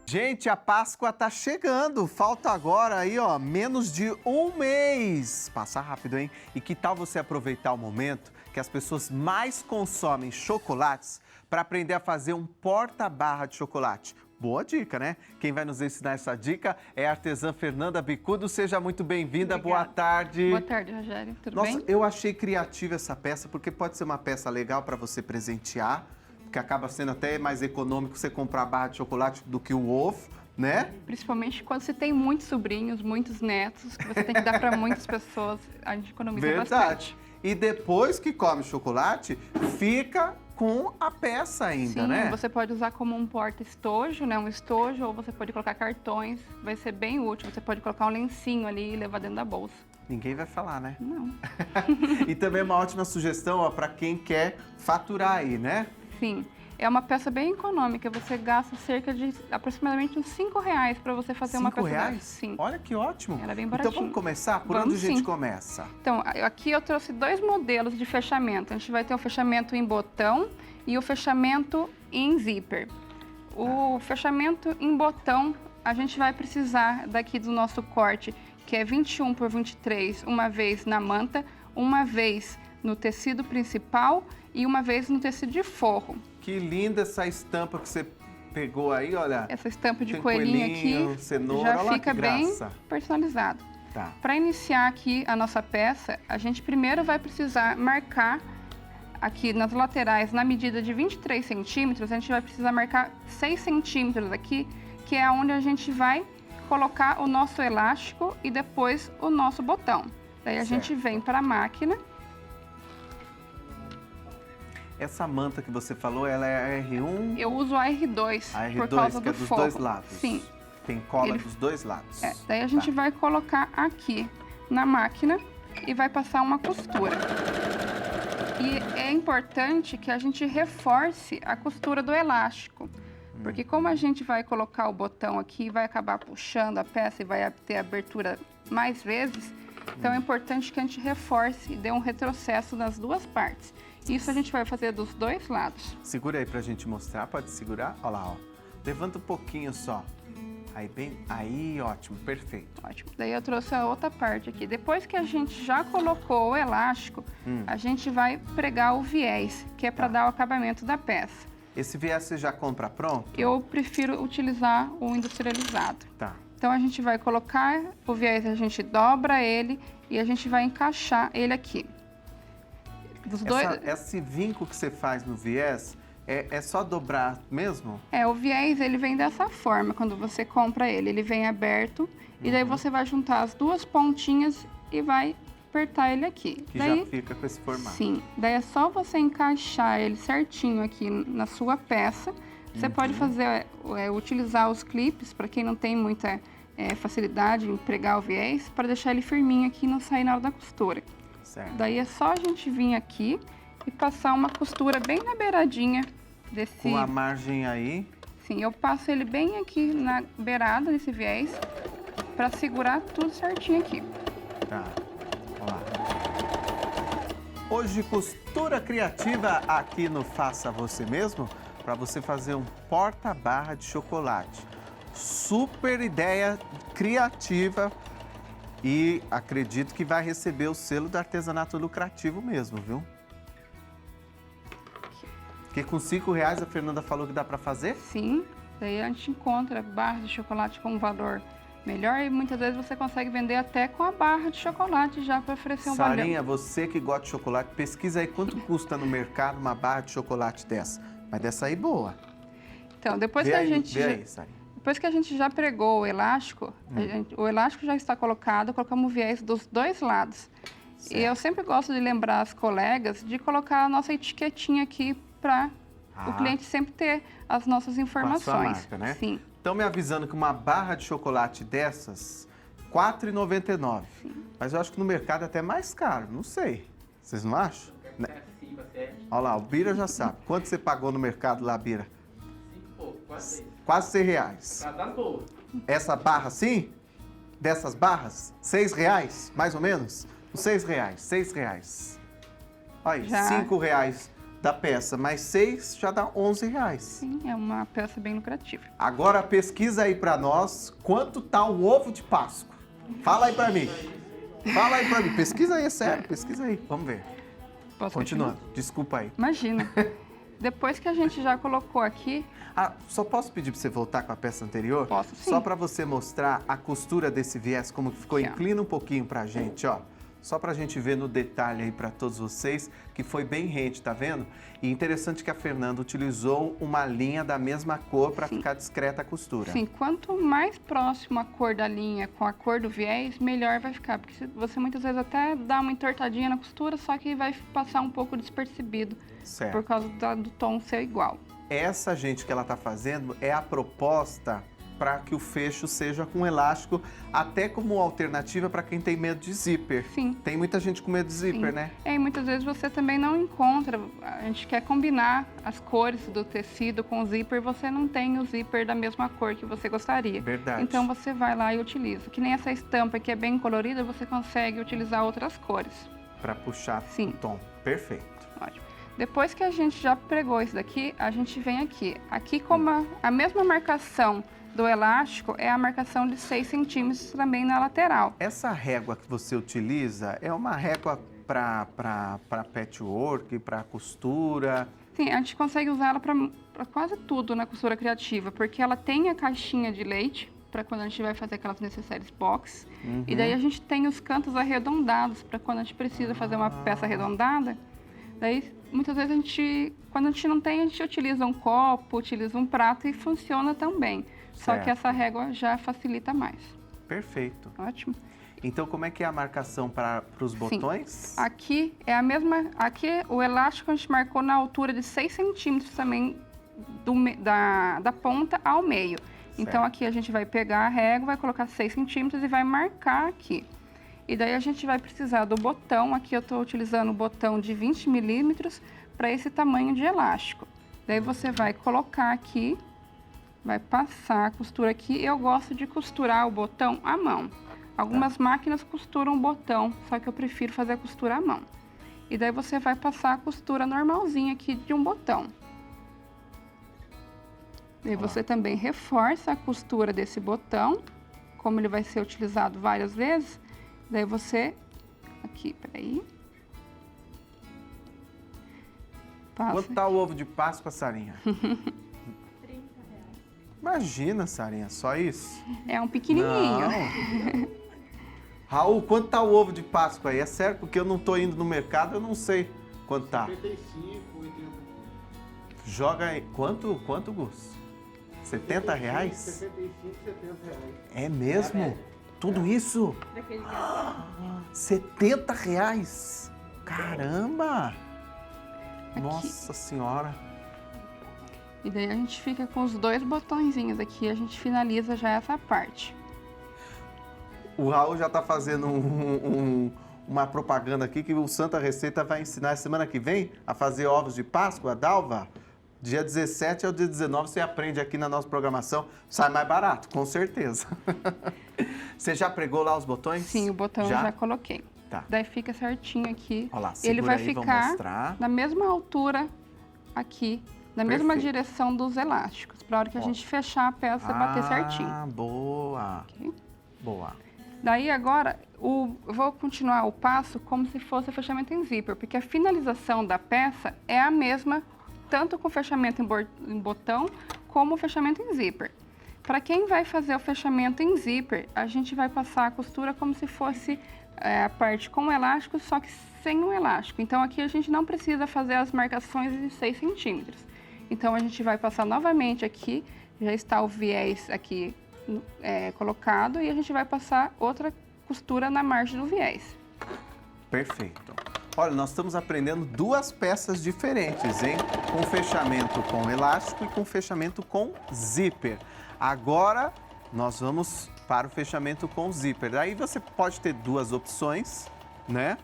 Gente, a Páscoa tá chegando. Falta agora aí, ó, menos de um mês. Passa rápido, hein? E que tal você aproveitar o momento que as pessoas mais consomem chocolates para aprender a fazer um porta-barra de chocolate? Boa dica, né? Quem vai nos ensinar essa dica é a artesã Fernanda Bicudo. Seja muito bem-vinda. Boa tarde. Boa tarde, Rogério. Tudo Nossa, bem? eu achei criativa essa peça porque pode ser uma peça legal para você presentear, que acaba sendo até mais econômico você comprar a barra de chocolate do que o ovo, né? Principalmente quando você tem muitos sobrinhos, muitos netos, que você tem que dar para muitas pessoas, a gente economiza bastante. E depois que come chocolate, fica com a peça ainda, Sim, né? você pode usar como um porta-estojo, né? Um estojo, ou você pode colocar cartões, vai ser bem útil. Você pode colocar um lencinho ali e levar dentro da bolsa. Ninguém vai falar, né? Não. E também é uma ótima sugestão, ó, para quem quer faturar aí, né? Sim. É uma peça bem econômica, você gasta cerca de aproximadamente uns R$5 para você fazer uma peça R$5? dessa. Sim. Olha que ótimo. Ela é bem Então baratinha. vamos começar? Por Vamos, onde a gente sim. começa? Então, aqui eu trouxe dois modelos de fechamento. A gente vai ter o fechamento em botão e o fechamento em zíper. O fechamento em botão, a gente vai precisar daqui do nosso corte, que é 21 por 23, uma vez na manta, uma vez no tecido principal e uma vez no tecido de forro. Que linda essa estampa que você pegou aí, olha. Essa estampa de Tem coelhinho aqui cenoura, já olha lá fica que bem graça. personalizado. Tá. Para iniciar aqui a nossa peça, a gente primeiro vai precisar marcar aqui nas laterais, na medida de 23 centímetros, a gente vai precisar marcar 6 centímetros aqui, que é onde a gente vai colocar o nosso elástico e depois o nosso botão. Daí a gente vem para a máquina. Essa manta que você falou, ela é R1? Eu uso a R2, A R2, por causa que é do dos forro. dois lados. Sim. Tem cola Ele- dos dois lados. Daí a gente vai colocar aqui na máquina e vai passar uma costura. E é importante que a gente reforce a costura do elástico, porque como a gente vai colocar o botão aqui, vai acabar puxando a peça e vai ter abertura mais vezes, então é importante que a gente reforce e dê um retrocesso nas duas partes. Isso a gente vai fazer dos dois lados. Segura aí pra gente mostrar, pode segurar? Olha lá, ó. Levanta um pouquinho só. Aí, aí, ótimo, perfeito. Ótimo. Daí eu trouxe a outra parte aqui. Depois que a gente já colocou o elástico, a gente vai pregar o viés, que é para dar o acabamento da peça. Esse viés você já compra pronto? Eu prefiro utilizar o industrializado. Tá. Então a gente vai colocar o viés, a gente dobra ele e a gente vai encaixar ele aqui. Dos dois... Esse vinco que você faz no viés, é só dobrar mesmo? O viés ele vem dessa forma, quando você compra ele. Ele vem aberto e daí você vai juntar as duas pontinhas e vai apertar ele aqui. Que daí, já fica com esse formato. Sim, daí é só você encaixar ele certinho aqui na sua peça. Você pode fazer, utilizar os clipes, para quem não tem muita facilidade em pregar o viés, para deixar ele firminho aqui e não sair na hora da costura. Certo. Daí é só a gente vir aqui e passar uma costura bem na beiradinha desse... Com a margem aí. Sim, eu passo ele bem aqui na beirada desse viés, para segurar tudo certinho aqui. Tá. Olha lá. Hoje, costura criativa aqui no Faça Você Mesmo, para você fazer um porta-barra de chocolate. Super ideia criativa e acredito que vai receber o selo do artesanato lucrativo mesmo, viu? Porque com R$5 a Fernanda falou que dá para fazer? Sim, daí a gente encontra barras de chocolate com um valor melhor e muitas vezes você consegue vender até com a barra de chocolate já para oferecer um valor. Sarinha, você que gosta de chocolate, pesquisa aí quanto custa no mercado uma barra de chocolate dessa. Mas dessa aí boa. Então, depois Vê que aí, a gente... vê aí, Sarinha. Depois que a gente já pregou o elástico, o elástico já está colocado, colocamos o viés dos dois lados. Certo. E eu sempre gosto de lembrar as colegas de colocar a nossa etiquetinha aqui para o cliente sempre ter as nossas informações. Com a sua marca, né? Sim. Estão me avisando que uma barra de chocolate dessas, R$ 4,99. Mas eu acho que no mercado é até mais caro, não sei. Vocês não acham? Olha lá, o Bira já sabe. Quanto você pagou no mercado lá, Bira? Quase R$6. Essa barra assim? Dessas barras? R$6, mais ou menos? R$6. R$6. Olha aí, Já. R$5 da peça, mais 6 já dá R$11. Sim, é uma peça bem lucrativa. Agora pesquisa aí pra nós quanto tá o ovo de Páscoa. Fala aí pra mim. Fala aí pra mim. Pesquisa aí, é sério, pesquisa aí. Vamos ver. Posso Continuando, continuar? desculpa aí. Imagina. Depois que a gente já colocou aqui, Ah, só posso pedir pra você voltar com a peça anterior? Posso, sim. Só pra você mostrar a costura desse viés, como que ficou. Aqui, ó. Inclina um pouquinho pra gente, ó. Só pra gente ver no detalhe aí pra todos vocês, que foi bem rente, tá vendo? E interessante que a Fernanda utilizou uma linha da mesma cor pra Sim. ficar discreta a costura. sim, quanto mais próximo a cor da linha com a cor do viés, melhor vai ficar. Porque você muitas vezes até dá uma entortadinha na costura, só que vai passar um pouco despercebido, Certo. por causa do tom ser igual. Essa, gente, que ela tá fazendo é a proposta para que o fecho seja com elástico, até como alternativa para quem tem medo de zíper. Sim. Tem muita gente com medo de zíper, Sim. né? E muitas vezes você também não encontra, a gente quer combinar as cores do tecido com o zíper, você não tem o zíper da mesma cor que você gostaria. Verdade. Então você vai lá e utiliza. Que nem essa estampa que é bem colorida, você consegue utilizar outras cores. Para puxar Sim. o tom. Perfeito. Ótimo. Depois que a gente já pregou isso daqui, a gente vem aqui. Aqui como a mesma marcação do elástico é a marcação de 6 centímetros também na lateral. Essa régua que você utiliza é uma régua para patchwork, para costura? Sim, a gente consegue usar ela para quase tudo na costura criativa, porque ela tem a caixinha de leite, para quando a gente vai fazer aquelas necessárias box. E daí a gente tem os cantos arredondados, para quando a gente precisa fazer uma peça arredondada. Daí, muitas vezes, quando a gente não tem, a gente utiliza um copo, utiliza um prato e funciona também. Só Certo. que essa régua já facilita mais. Perfeito. Ótimo. Então, como é que é a marcação para os botões? Aqui é a mesma... Aqui o elástico a gente marcou na altura de 6 centímetros também da ponta ao meio. Então, aqui a gente vai pegar a régua, vai colocar 6 centímetros e vai marcar aqui. E daí a gente vai precisar do botão. Aqui eu estou utilizando o botão de 20 milímetros para esse tamanho de elástico. Daí você vai colocar aqui, vai passar a costura aqui. Eu gosto de costurar o botão à mão. Algumas máquinas costuram o botão, só que eu prefiro fazer a costura à mão. E daí você vai passar a costura normalzinha aqui de um botão. E você também reforça a costura desse botão, como ele vai ser utilizado várias vezes. Daí você, aqui, peraí. Passa. Quanto tá o ovo de Páscoa, Sarinha? R$30. Imagina, Sarinha, só isso? É um pequenininho. Não. Raul, quanto tá o ovo de Páscoa aí? É sério, porque eu não tô indo no mercado, eu não sei quanto tá. 75, 80. Joga aí. Quanto, Gus? R$70? 75, 70 reais. É mesmo? Tudo isso? R$70? Caramba! Aqui. Nossa Senhora! E daí a gente fica com os 2 botõezinhos aqui, a gente finaliza já essa parte. O Raul já tá fazendo uma propaganda aqui que o Santa Receita vai ensinar semana que vem a fazer ovos de Páscoa, Dalva. Dia 17 ao dia 19 você aprende aqui na nossa programação. Sai mais barato, com certeza. Você já pregou lá os botões? Sim, o botão eu já coloquei. Tá. Daí fica certinho aqui. Olha lá, Ele vai segura aí, vou ficar mostrar. na mesma altura aqui, na mesma Perfeito. direção dos elásticos, para a hora que a gente fechar a peça bater certinho. Ah, boa. Ok? Boa. Daí agora, eu vou continuar o passo como se fosse o fechamento em zíper, porque a finalização da peça é a mesma, tanto com o fechamento em botão, como o fechamento em zíper. Para quem vai fazer o fechamento em zíper, a gente vai passar a costura como se fosse a parte com o elástico, só que sem o elástico. Então aqui a gente não precisa fazer as marcações de 6 centímetros. Então a gente vai passar novamente aqui, já está o viés aqui colocado, e a gente vai passar outra costura na margem do viés. Perfeito. Olha, nós estamos aprendendo 2 peças diferentes, hein? Com fechamento com elástico e com fechamento com zíper. Agora, nós vamos para o fechamento com zíper. Aí você pode ter 2 opções, né?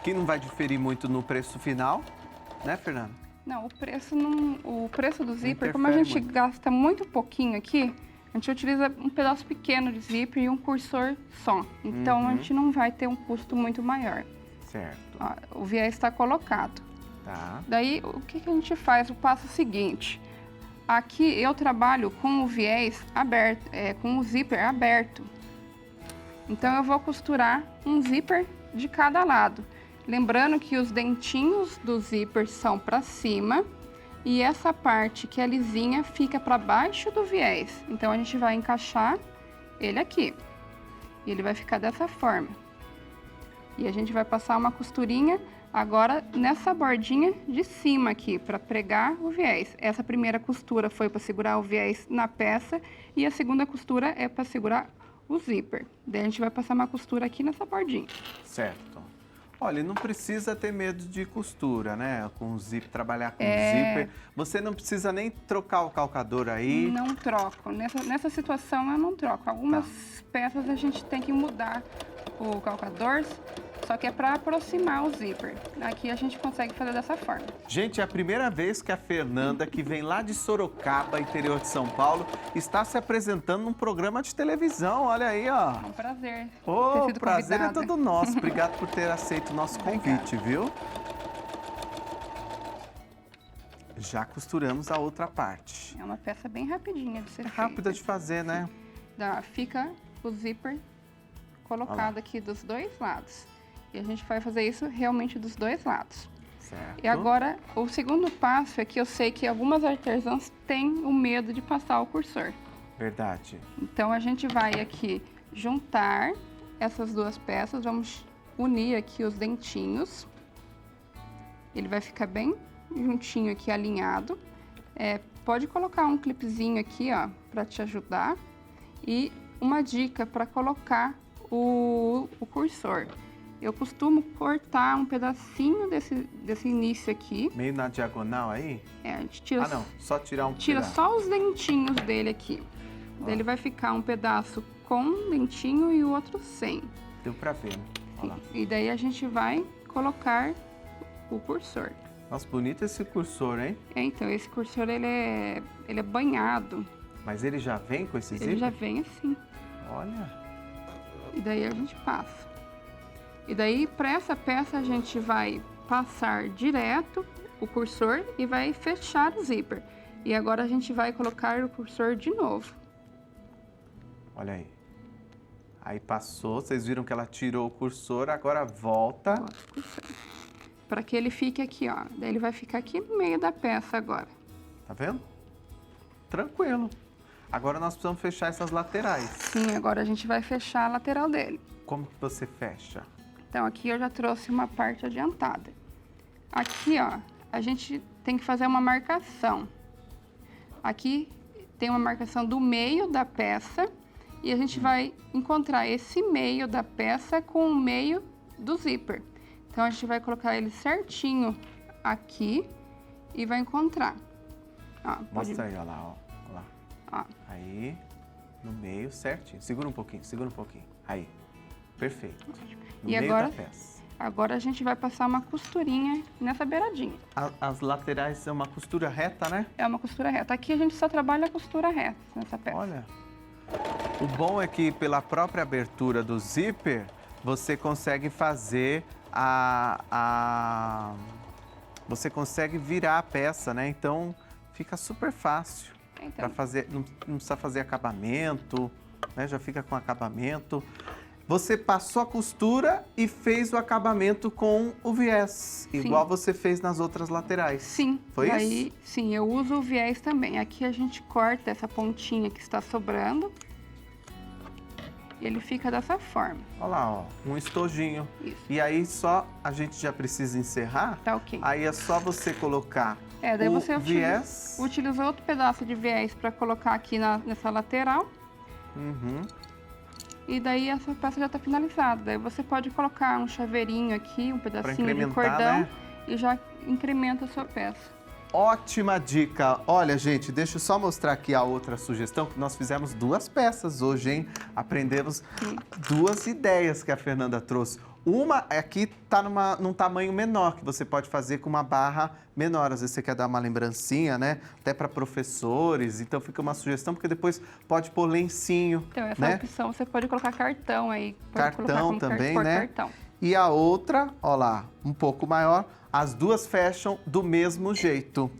Que não vai diferir muito no preço final, né, Fernanda? Não, o preço do zíper, Interfere como a gente muito. gasta muito pouquinho aqui, a gente utiliza um pedaço pequeno de zíper e um cursor só. Então, a gente não vai ter um custo muito maior. Certo. Ó, o viés está colocado. Tá. Daí, o que a gente faz? O passo seguinte. Aqui eu trabalho com o viés aberto, com o zíper aberto. Então, eu vou costurar um zíper de cada lado. Lembrando que os dentinhos do zíper são para cima e essa parte que é lisinha fica para baixo do viés. Então, a gente vai encaixar ele aqui. E ele vai ficar dessa forma. E a gente vai passar uma costurinha agora nessa bordinha de cima aqui, para pregar o viés. Essa primeira costura foi para segurar o viés na peça e a segunda costura é para segurar o zíper. Daí a gente vai passar uma costura aqui nessa bordinha. Certo. Olha, não precisa ter medo de costura, né? Com o zíper, trabalhar com zíper. Você não precisa nem trocar o calcador aí. Não troco. Nessa situação eu não troco. Algumas peças a gente tem que mudar o calcador, só que é para aproximar o zíper. Aqui a gente consegue fazer dessa forma. Gente, é a primeira vez que a Fernanda, que vem lá de Sorocaba, interior de São Paulo, está se apresentando num programa de televisão. Olha aí, ó. É um prazer ter Ô, sido prazer é convidada. todo nosso. Obrigado por ter aceito o nosso convite, viu? Já costuramos a outra parte. É uma peça bem rapidinha de ser feita. Rápida de fazer, né? Fica o zíper colocado aqui dos dois lados. E a gente vai fazer isso realmente dos dois lados. Certo. E agora, o segundo passo é que eu sei que algumas artesãs têm o medo de passar o cursor. Verdade. Então, a gente vai aqui juntar essas duas peças, vamos unir aqui os dentinhos. Ele vai ficar bem juntinho aqui, alinhado. Pode colocar um clipezinho aqui, ó, para te ajudar. E uma dica para colocar o cursor. Eu costumo cortar um pedacinho desse início aqui. Meio na diagonal aí? A gente tira, Ah, não. Só tirar um tira pedaço. só os dentinhos dele aqui. Daí ele vai ficar um pedaço com dentinho e o outro sem. Deu pra ver, né? Olha lá. E daí a gente vai colocar o cursor. Nossa, bonito esse cursor, hein? Então, esse cursor, ele é banhado. Mas ele já vem com esse zíper? Ele já vem assim. Olha. E daí a gente passa. E daí, para essa peça, a gente vai passar direto o cursor e vai fechar o zíper. E agora a gente vai colocar o cursor de novo. Olha aí. Aí passou, vocês viram que ela tirou o cursor, agora volta. Para que ele fique aqui, ó. Daí ele vai ficar aqui no meio da peça agora. Tá vendo? Tranquilo. Agora nós precisamos fechar essas laterais. Sim, agora a gente vai fechar a lateral dele. Como que você fecha? Então, aqui eu já trouxe uma parte adiantada. Aqui, ó, a gente tem que fazer uma marcação. Aqui tem uma marcação do meio da peça e a gente vai encontrar esse meio da peça com o meio do zíper. Então, a gente vai colocar ele certinho aqui e vai encontrar. Ó, Mostra aí, olha lá, ó. Olha lá. Ó. Aí, no meio, certinho. Segura um pouquinho, segura um pouquinho. Aí, perfeito. No E meio agora? da peça. Agora a gente vai passar uma costurinha nessa beiradinha. As laterais são uma costura reta, né? É uma costura reta. Aqui a gente só trabalha a costura reta nessa peça. Olha. O bom é que pela própria abertura do zíper, você consegue fazer você consegue virar a peça, né? Então fica super fácil Então, para fazer, não precisa fazer acabamento, né? Já fica com acabamento. Você passou a costura e fez o acabamento com o viés, Sim. igual você fez nas outras laterais. sim. Foi Daí, isso? sim, eu uso o viés também. Aqui a gente corta essa pontinha que está sobrando. E ele fica dessa forma. Olha lá, ó, um estojinho. Isso. E aí só a gente já precisa encerrar. Tá ok. Aí é só você colocar Daí o você viés. utiliza outro pedaço de viés para colocar aqui nessa lateral. Uhum. E daí essa peça já está finalizada. Daí você pode colocar um chaveirinho aqui, um Pra pedacinho de incrementar, cordão. né? E já incrementa a sua peça. Ótima dica! Olha, gente, deixa eu só mostrar aqui a outra sugestão, que nós fizemos 2 peças hoje, hein? Aprendemos 2 ideias que a Fernanda trouxe. Uma aqui tá num tamanho menor, que você pode fazer com uma barra menor. Às vezes você quer dar uma lembrancinha, né? Até para professores. Então fica uma sugestão, porque depois pode pôr lencinho, Então, essa né? opção você pode colocar cartão aí. Pode Cartão colocar como também, cor né? cartão. e a outra, ó lá, um pouco maior. As duas fecham do mesmo jeito.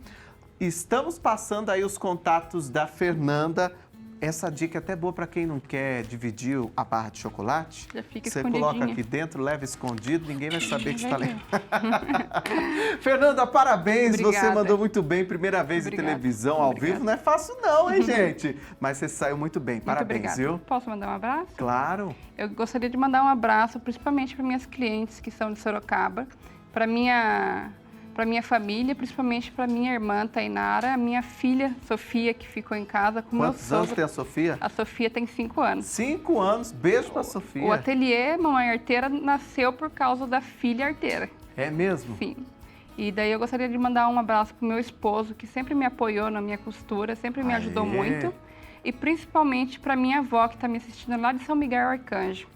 Estamos passando aí os contatos da Fernanda. Essa dica é até boa para quem não quer dividir a barra de chocolate. Já fica Você escondidinha. coloca aqui dentro, leva escondido, ninguém vai saber que está vai lendo. Fernanda, parabéns, você Obrigada. mandou muito bem. Primeira vez em Obrigada. televisão, ao Obrigada. vivo, não é fácil não, hein, gente? Mas você saiu muito bem, Muito parabéns, obrigada. viu? Posso mandar um abraço? Claro. Eu gostaria de mandar um abraço, principalmente para minhas clientes que são de Sorocaba, para minha família, principalmente para minha irmã Tainara, a minha filha Sofia, que ficou em casa com meu Quantos anos sogro. tem a Sofia? A Sofia tem 5 anos. 5 anos. Beijo pra Sofia. O ateliê Mamãe Arteira nasceu por causa da filha arteira. É mesmo? Sim. E daí eu gostaria de mandar um abraço pro meu esposo, que sempre me apoiou na minha costura, sempre me ajudou Aê. muito. E principalmente para minha avó, que está me assistindo lá de São Miguel Arcanjo.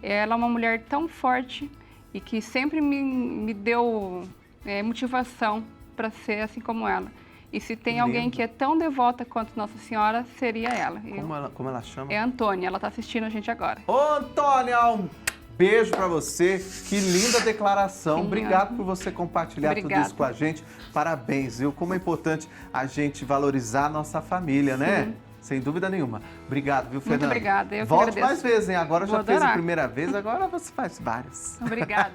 Ela é uma mulher tão forte e que sempre me deu motivação para ser assim como ela. E se tem alguém Lindo. que é tão devota quanto Nossa Senhora, seria ela. Como ela chama? É a Antônia, ela está assistindo a gente agora. Ô, Antônia, um beijo pra você. Que linda declaração. Sim, Obrigado por você compartilhar tudo Obrigada. isso com a gente. Parabéns, viu? Como é importante a gente valorizar a nossa família, né? Sim. Sem dúvida nenhuma. Obrigado, viu, Fernanda? obrigada, eu que Volte agradeço. mais vezes, hein? Agora já Vou fez a adorar. primeira vez, agora você faz várias. Obrigada.